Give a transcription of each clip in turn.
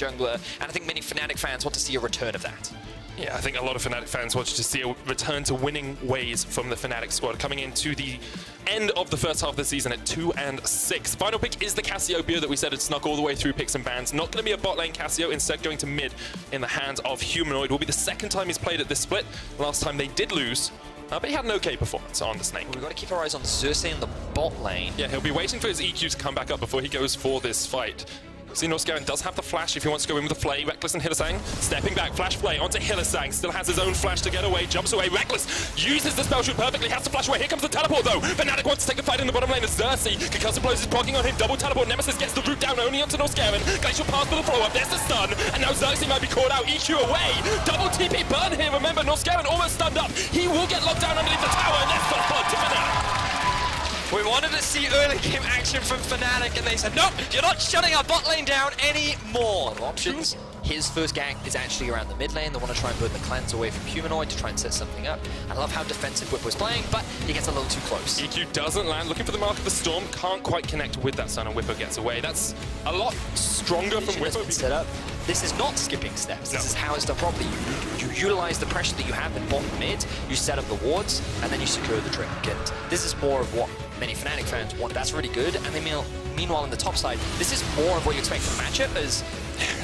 jungler, and I think many Fnatic fans want to see a return of that. Yeah, I think a lot of Fnatic fans wanted to see a return to winning ways from the Fnatic squad, coming into the end of the first half of the season at 2-6. Final pick is the Cassiopeia that we said had snuck all the way through picks and bans. Not going to be a bot lane Cassio, instead going to mid in the hands of Humanoid. Will be the second time he's played at this split. Last time they did lose, but he had an okay performance on the Snake. We've got to keep our eyes on Xerxes in the bot lane. Yeah, he'll be waiting for his EQ to come back up before he goes for this fight. See, Norscaran does have the flash if he wants to go in with the Flay. Rekkles and Hylissang stepping back, flash play onto Hylissang. Still has his own flash to get away, jumps away. Rekkles uses the spell shoot perfectly, has to flash away. Here comes the teleport though. Fnatic wants to take the fight in the bottom lane as Xerxes. Concussive blows is blocking on him, double teleport. Nemesis gets the root down only onto Norscaran. Glacial pass for the follow up, there's the stun. And now Xerxes might be caught out, EQ away. Double TP burn here, remember Norscaran almost stunned up. He will get locked down underneath the tower and that's the flood to Fnatic. We wanted to see early game action from Fnatic, and they said, nope, you're not shutting our bot lane down anymore. Options. His first gank is actually around the mid lane. They want to try and burn the cleanse away from Humanoid to try and set something up. I love how defensive Whip was playing, but he gets a little too close. EQ doesn't land, looking for the mark of the storm, can't quite connect with that stun, and Whippo gets away. That's a lot stronger from Whippo. Set up. This is not skipping steps. This is how it's done properly. You utilize the pressure that you have in bottom mid, you set up the wards, and then you secure the drink. And this is more of what many Fnatic fans want. That's really good. And then meanwhile, on the top side, this is more of what you expect from matchup as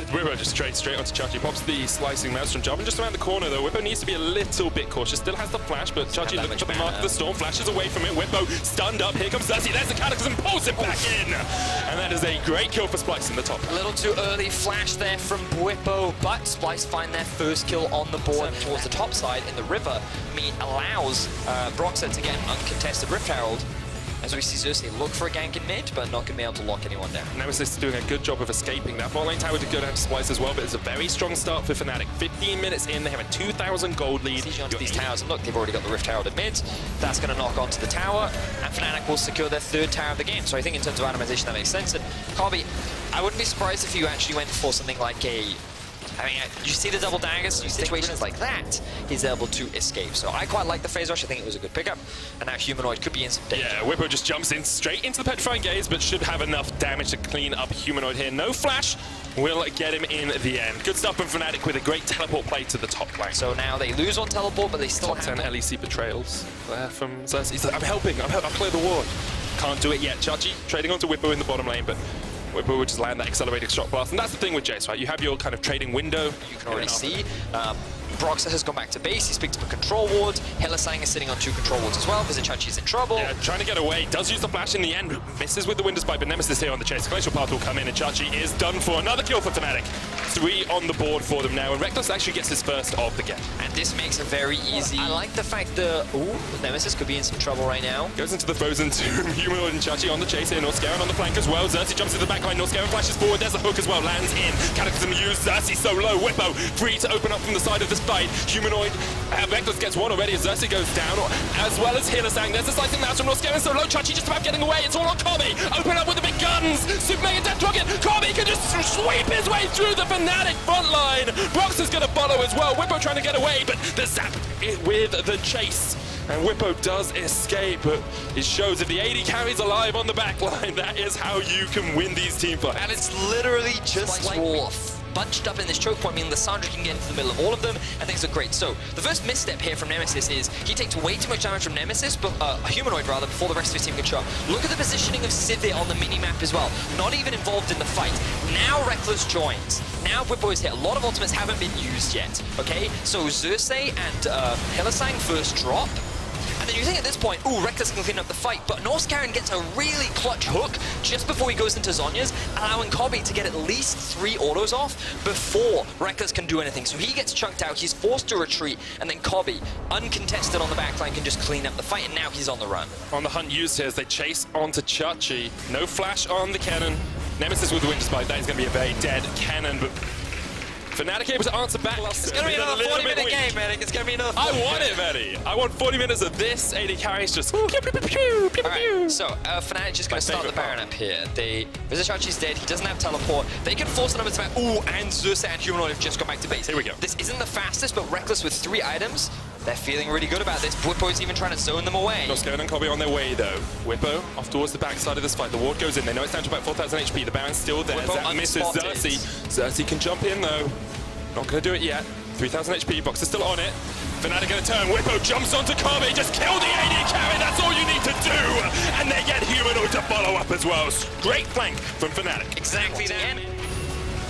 Whippo just straight onto Chachi, pops the slicing Maelstrom, jumping just around the corner though. Whippo needs to be a little bit cautious, still has the flash, but Chachi looking for the mark of the storm, flashes away from it. Whippo stunned up, here comes Xerxes, there's the Cataclysm, pulls him back in! And that is a great kill for Splice in the top. A little too early flash there from Whippo, but Splice find their first kill on the board towards the top side in the river. Allows Broxah to get an uncontested Rift Herald. As we see Xerxes look for a gank in mid, but not going to be able to lock anyone down. Nemesis is doing a good job of escaping that. Bot lane tower did go down to Splice as well, but it's a very strong start for Fnatic. 15 minutes in, they have a 2,000 gold lead. Siege onto these towers, and look, they've already got the Rift Herald at mid. That's going to knock onto the tower, and Fnatic will secure their third tower of the game. So I think in terms of randomization, that makes sense. And Kobe, I wouldn't be surprised if you actually went for something like a... I mean, you see the double daggers, situations like that, he's able to escape. So I quite like the phase rush, I think it was a good pickup. And now Humanoid could be in some danger. Yeah, Whippo just jumps in straight into the Petrifying Gaze, but should have enough damage to clean up Humanoid here. No flash will get him in the end. Good stuff from Fnatic with a great teleport play to the top lane. So now they lose on teleport, but they still have 10 LEC betrayals there from Xerxes. He's like, I'm helping, I'll clear the ward. Can't do it yet. Chachi trading onto Whippo in the bottom lane, but Whippo will just land that accelerated shot blast. And that's the thing with Jace, right? You have your kind of trading window. You can already see. Broxah has gone back to base, he's picked up a control ward. Hylissang is sitting on 2 control wards as well, because Chachi's in trouble. Yeah, trying to get away, does use the flash in the end, misses with the Window Spike, but Nemesis here on the chase. Glacial Path will come in, and Chachi is done for. Another kill for Fnatic. 3 on the board for them now, and Rekkles actually gets his first of the game. And this makes it very easy. I like the fact that, Nemesis could be in some trouble right now. Goes into the Frozen Tomb, Humanoid and Chachi on the chase here, Norscaran on the flank as well. Xerxes jumps to the backline, Norscaran flashes forward, there's a hook as well, lands in. Cataclysm used, Xerxes so low, Whippo free to open up from the side of this fight. Humanoid, Rekkles gets one already as Xerxes goes down, as well as Hylissang. There's a slicing mouse from Norscaran so low, Chachi just about getting away, it's all on Kobe. Open up with the big guns, Super Mega Death Rocket, Kobe can just sweep his way through the Fnatic front line. Brox is going to follow as well, Whippo trying to get away, but the zap with the chase. And Whippo does escape, but it shows if the AD carries alive on the back line, that is how you can win these team fights. And it's literally just like bunched up in this choke point, meaning Lissandra can get into the middle of all of them, and things look great. So the first misstep here from Nemesis is he takes way too much damage from Nemesis, but a Humanoid rather, before the rest of his team can show up. Look at the positioning of Sivir on the mini-map as well. Not even involved in the fight. Now Rekkles joins. Now Whippo is hit. A lot of ultimates haven't been used yet, okay? So Xerxes and Hylissang first drop. And then you think at this point, Rekkles can clean up the fight, but Norscaran gets a really clutch hook just before he goes into Zhonya's, allowing Kobe to get at least 3 autos off before Rekkles can do anything. So he gets chunked out, he's forced to retreat, and then Kobe, uncontested on the backline, can just clean up the fight, and now he's on the run. On the hunt used here as they chase onto Chachi. No flash on the cannon. Nemesis with the Winter Spike, that is going to be a very dead cannon, but Fnatic able to answer back. It's going to be another 40-minute game, man. It's going to be another 40 I want it, Manny. I want 40 minutes of this. AD carries just... Alright, so Fnatic just going to start the Baron up here. Chachi's dead. He doesn't have teleport. They can force the numbers back. And Xerxes and Humanoid have just gone back to base. Here we go. This isn't the fastest, but Rekkles with 3 items. they're feeling really good about this. Whippo's even trying to zone them away. Norscaven and Kobe on their way though. Whippo off towards the backside of this fight. The ward goes in. They know it's down to about 4,000 HP. The Baron's still there. Whippo Zap misses unspotted. Xerxes can jump in though. Not going to do it yet. 3,000 HP. Box is still on it. Fnatic going to turn. Whippo jumps onto Kobe. Just kill the AD carry. That's all you need to do. And they get Humanoid to follow up as well. Great flank from Fnatic. Exactly that.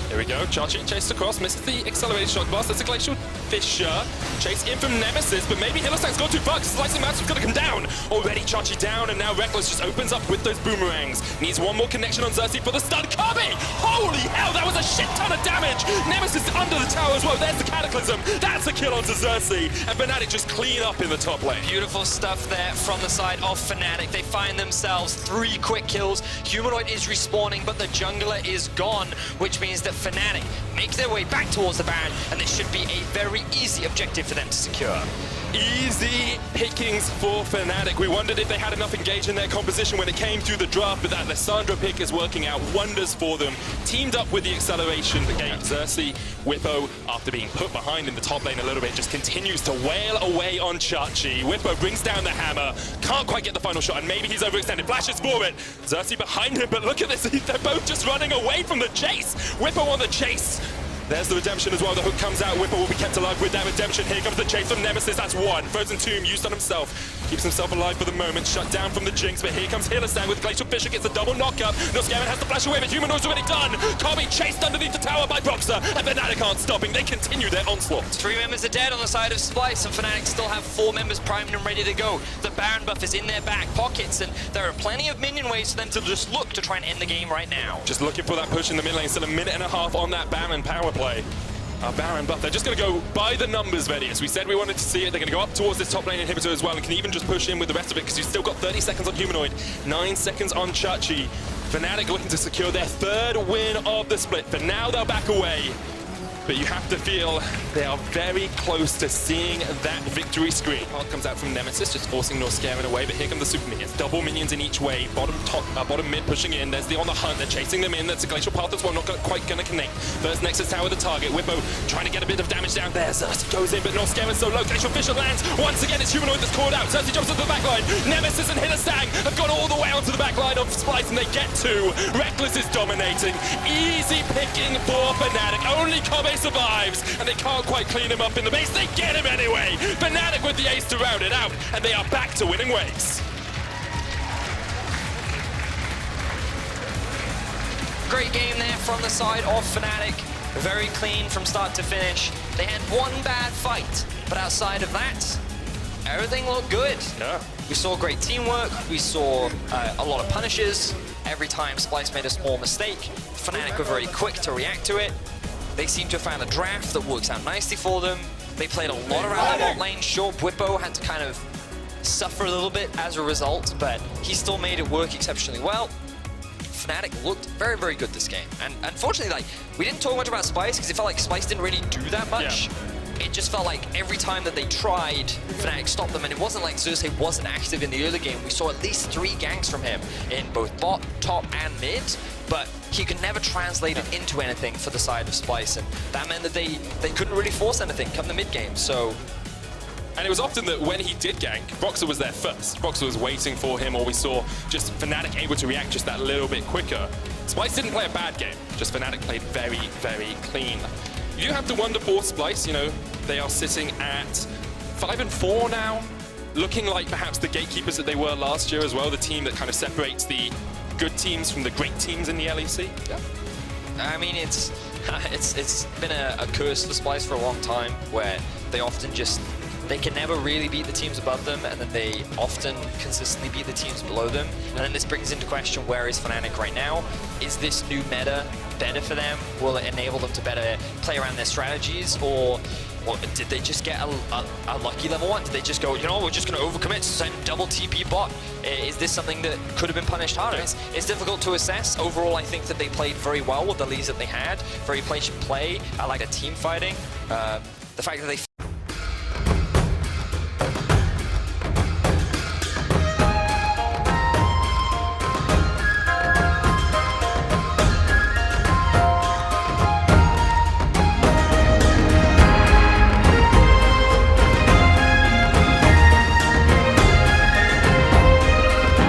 Here we go. Chachi chased across, misses the accelerated shot blast. That's a Glacial Fissure. Chase in from Nemesis, but maybe Hillistang's gone too far because Slicing Master's going to come down. Already Chachi down, and now Rekkles just opens up with those boomerangs. Needs one more connection on Xerxes for the stun. Kobe! Holy hell, that was a shit ton of damage! Nemesis under the tower as well. There's the Cataclysm. That's a kill onto Xerxes. And Fnatic just clean up in the top lane. Beautiful stuff there from the side of Fnatic. They find themselves 3 quick kills. Humanoid is respawning, but the jungler is gone, which means that Fnatic make their way back towards the Baron, and this should be a very easy objective for them to secure. Easy pickings for Fnatic. We wondered if they had enough engage in their composition when it came through the draft, but that Lissandra pick is working out wonders for them. Teamed up with the acceleration against Xerxes. Whippo, after being put behind in the top lane a little bit, just continues to wail away on Chachi. Whippo brings down the hammer, can't quite get the final shot, and maybe he's overextended. Flashes forward. Xerxes behind him, but look at this. They're both just running away from the chase. Whippo on the chase. There's the redemption as well. The hook comes out. Whippo will be kept alive with that redemption. Here comes the chase from Nemesis. That's 1. Frozen Tomb used on himself. Keeps himself alive for the moment. Shut down from the Jinx. But here comes Hillistang with Glacial Fissure. Gets a double knockup. Norscaven has to flash away, but Humanoid's already done. Kobe chased underneath the tower by Boxer. And Fnatic aren't stopping. They continue their onslaught. 3 members are dead on the side of Splice, and Fnatic still have 4 members primed and ready to go. The Baron buff is in their back pockets, and there are plenty of minion waves for them to just look to try and end the game right now. Just looking for that push in the mid lane. Still a minute and a half on that Baron power play. Baron buff. They're just going to go by the numbers, Vedius. We said we wanted to see it. They're going to go up towards this top lane inhibitor as well, and can even just push in with the rest of it because you've still got 30 seconds on Humanoid, 9 seconds on Chachi. Fnatic looking to secure their 3rd win of the split. For now, they'll back away. But you have to feel they are very close to seeing that victory screen. Part comes out from Nemesis, just forcing Norscaven away, but here come the super minions. Double minions in each wave. Bottom top, bottom mid pushing in. There's the on the hunt. They're chasing them in. That's a glacial path as well. Not quite going to connect. First Nexus tower the target. Whippo trying to get a bit of damage down there. Xerxes goes in, but Norscaven's so low. Glacial Fissure lands. Once again, it's Humanoid that's caught out. Xerxes jumps into the back line. Nemesis and Hillistang have gone all the way onto the back line of Splice, and they get 2. Rekkles is dominating. Easy picking for Fnatic. Only Kobe survives, and they can't quite clean him up in the base. They get him anyway. Fnatic with the ace to round it out, and they are back to winning ways. Great game there from the side of Fnatic. Very clean from start to finish. They had 1 bad fight, but outside of that, everything looked good. Yeah. We saw great teamwork. We saw a lot of punishes. Every time Splice made a small mistake, Fnatic were very quick to react to it. They seem to have found a draft that works out nicely for them. They played a lot around the bot lane. Sure, Whippo had to kind of suffer a little bit as a result, but he still made it work exceptionally well. Fnatic looked very, very good this game. And unfortunately, like, we didn't talk much about Splice because it felt like Splice didn't really do that much. Yeah. It just felt like every time that they tried, Fnatic stopped them, and it wasn't like Xerxes wasn't active in the early game. We saw at least 3 ganks from him in both bot, top, and mid, but he could never translate it into anything for the side of Splice, and that meant that they couldn't really force anything come the mid game. So. And it was often that when he did gank, Boxer was there first. Boxer was waiting for him, or we saw just Fnatic able to react just that little bit quicker. Splice didn't play a bad game, just Fnatic played very, very clean. You do have to wonder for Splice, you know, they are sitting at 5-4 now, looking like perhaps the gatekeepers that they were last year as well, the team that kind of separates the good teams from the great teams in the LEC. Yeah. I mean, it's been a curse for Splice for a long time, where they often just, they can never really beat the teams above them, and then they often consistently beat the teams below them. And then this brings into question, where is Fnatic right now? Is this new meta better for them? Will it enable them to better play around their strategies? Or did they just get a lucky level 1? Did they just go, you know, we're just going to overcommit, send double TP bot? Is this something that could have been punished harder? It's difficult to assess. Overall, I think that they played very well with the leads that they had. Very patient play. I like the team fighting. The fact that they